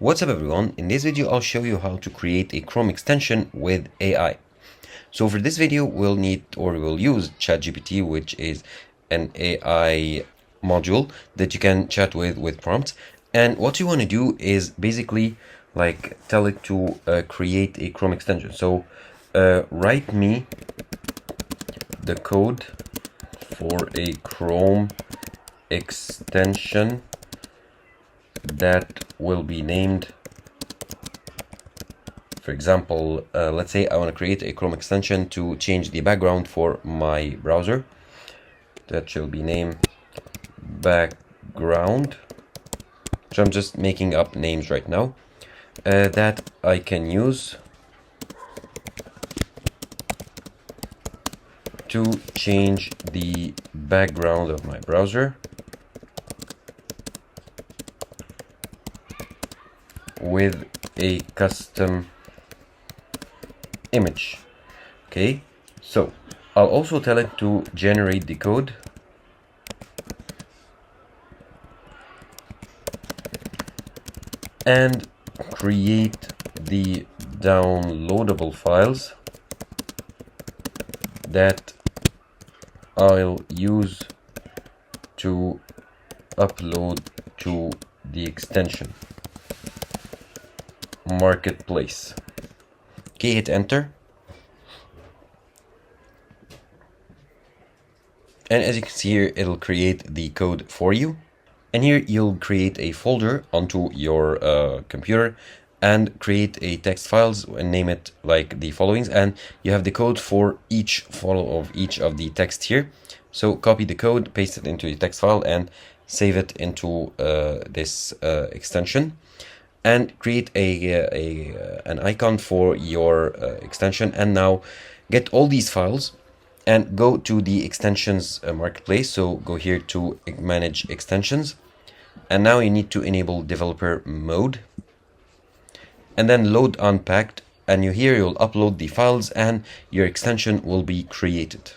What's up everyone, in this video I'll show you how to create a Chrome extension with AI. So for this video we'll use chatgpt, which is an AI module that you can chat with prompts. And what you want to do is basically like tell it to create a Chrome extension. So write me the code for a Chrome extension that will be named, for example, let's say I want to create a Chrome extension to change the background for my browser. That shall be named background. So I'm just making up names right now that I can use to change the background of my browser with a custom image. Okay, so I'll also tell it to generate the code and create the downloadable files that I'll use to upload to the extension marketplace. Okay, hit enter. And as you can see here, it'll create the code for you. And here you'll create a folder onto your computer and create a text files and name it like the followings. And you have the code for each of the text here. So copy the code, paste it into the text file and save it into this extension. And create an icon for your extension. And now get all these files and go to the extensions marketplace. So go here to manage extensions. And now you need to enable developer mode. And then load unpacked. And you'll upload the files and your extension will be created.